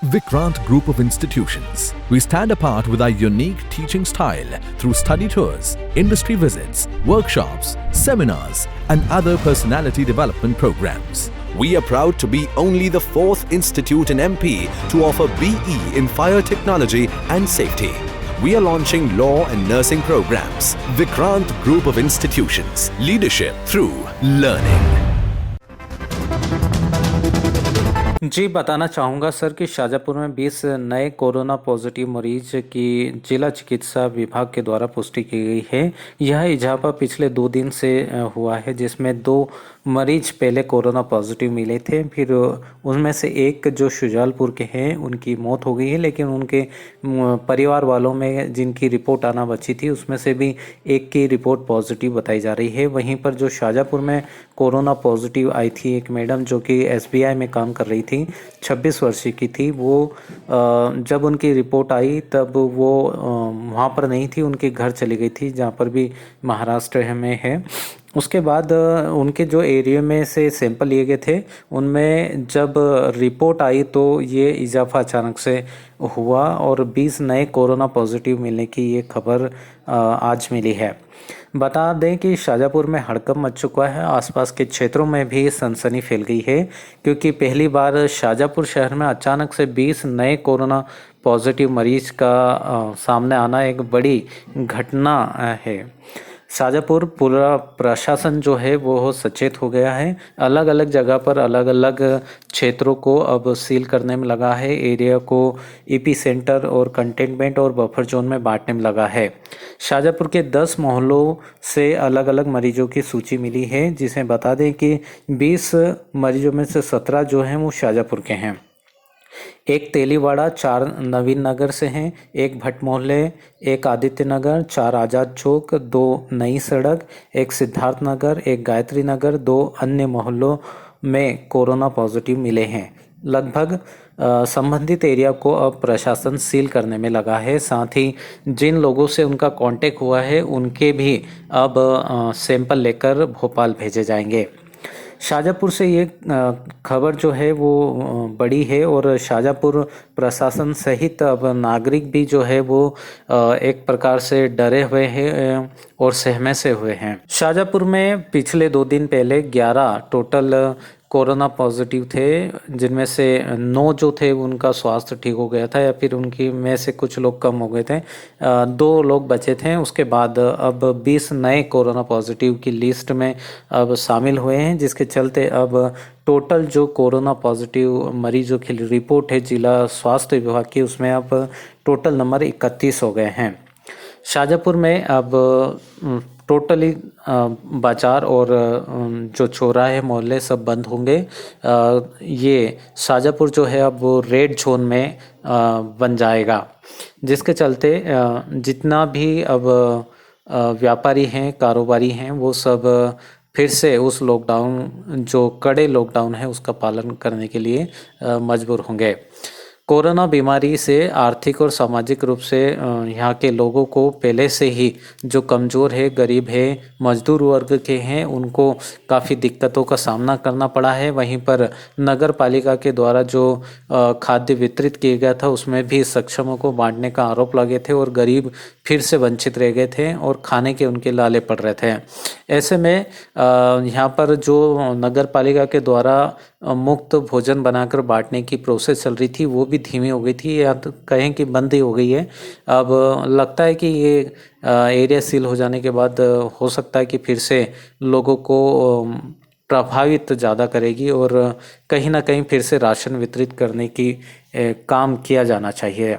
Vikrant Group of Institutions. We stand apart with our unique teaching style through study tours, industry visits, workshops, seminars, and other personality development programs. We are proud to be only the 4th institute in MP to offer BE in fire technology and safety. We are launching law and nursing programs. Vikrant Group of Institutions. Leadership through learning. जी बताना चाहूँगा sir कि शाजापुर में 20 नए corona positive मरीज की जिला चिकित्सा विभाग के द्वारा पुष्टि की गई है। यह इजाफा पिछले 2 दिन से हुआ है, जिसमें 2 मरीज पहले कोरोना पॉजिटिव मिले थे। फिर उनमें से एक जो शुजालपुर के हैं उनकी मौत हो गई है, लेकिन उनके परिवार वालों में जिनकी रिपोर्ट आना बची थी उसमें से भी एक की रिपोर्ट पॉजिटिव बताई जा रही है। वहीं पर जो शाजापुर में कोरोना पॉजिटिव आई थी एक मैडम जो कि SBI में काम कर रही थी, 26 वर्षीय की थी, वो जब उनकी रिपोर्ट आई तब वो वहाँ पर नहीं थी, उनके घर चली गई थी जहाँ पर भी महाराष्ट्र में है। उसके बाद उनके जो एरिया में से सैंपल लिए गए थे उनमें जब रिपोर्ट आई तो ये इजाफा अचानक से हुआ और 20 नए कोरोना पॉजिटिव मिलने की ये खबर आज मिली है। बता दें कि शाजापुर में हड़कंप मच चुका है, आसपास के क्षेत्रों में भी सनसनी फैल गई है, क्योंकि पहली बार शाजापुर शहर में अचानक से 20 नए कोरोना पॉजिटिव मरीज का सामने आना एक बड़ी घटना है। शाजापुर पूरा प्रशासन जो है वो सचेत हो गया है, अलग अलग जगह पर अलग अलग क्षेत्रों को अब सील करने में लगा है, एरिया को EP सेंटर और कंटेनमेंट और बफर जोन में बांटने में लगा है। शाजापुर के 10 मोहल्लों से अलग अलग मरीजों की सूची मिली है, जिसे बता दें कि 20 मरीजों में से 17 जो हैं वो शाजापुर के हैं। एक तेलीवाड़ा, 4 नवीन नगर से हैं, एक भट्ट मोहल्ले, एक आदित्य नगर, 4 आज़ाद चौक, 2 नई सड़क, एक सिद्धार्थ नगर, एक गायत्री नगर, 2 अन्य मोहल्लों में कोरोना पॉजिटिव मिले हैं। लगभग संबंधित एरिया को अब प्रशासन सील करने में लगा है। साथ ही जिन लोगों से उनका कांटेक्ट हुआ है उनके भी अब सैंपल लेकर भोपाल भेजे जाएंगे। शाजापुर से ये खबर जो है वो बड़ी है और शाजापुर प्रशासन सहित अब नागरिक भी जो है वो एक प्रकार से डरे हुए हैं और सहमे से हुए हैं। शाजापुर में पिछले 2 दिन पहले 11 टोटल कोरोना पॉजिटिव थे, जिनमें से 9 जो थे उनका स्वास्थ्य ठीक हो गया था या फिर उनकी में से कुछ लोग कम हो गए थे, 2 लोग बचे थे। उसके बाद अब 20 नए कोरोना पॉजिटिव की लिस्ट में अब शामिल हुए हैं, जिसके चलते अब टोटल जो कोरोना पॉजिटिव मरीजों की रिपोर्ट है जिला स्वास्थ्य विभाग की, उसमें अब टोटल नंबर 31 हो गए हैं। शाजापुर में अब टोटली बाजार और जो चौराहे मोहल्ले सब बंद होंगे। ये शाजापुर जो है अब वो रेड जोन में बन जाएगा, जिसके चलते जितना भी अब व्यापारी हैं, कारोबारी हैं, वो सब फिर से उस लॉकडाउन जो कड़े लॉकडाउन है उसका पालन करने के लिए मजबूर होंगे। कोरोना बीमारी से आर्थिक और सामाजिक रूप से यहाँ के लोगों को पहले से ही जो कमज़ोर है, गरीब है, मजदूर वर्ग के हैं, उनको काफ़ी दिक्कतों का सामना करना पड़ा है। वहीं पर नगर पालिका के द्वारा जो खाद्य वितरित किया गया था उसमें भी सक्षमों को बांटने का आरोप लगे थे और गरीब फिर से वंचित रह गए थे और खाने के उनके लाले पड़ रहे थे। ऐसे में यहाँ पर जो नगर पालिका के द्वारा मुफ्त भोजन बनाकर बांटने की प्रोसेस चल रही थी वो भी धीमी हो गई थी, या तो कहें कि बंद ही हो गई है। अब लगता है कि ये एरिया सील हो जाने के बाद हो सकता है कि फिर से लोगों को प्रभावित ज़्यादा करेगी और कहीं ना कहीं फिर से राशन वितरित करने की काम किया जाना चाहिए।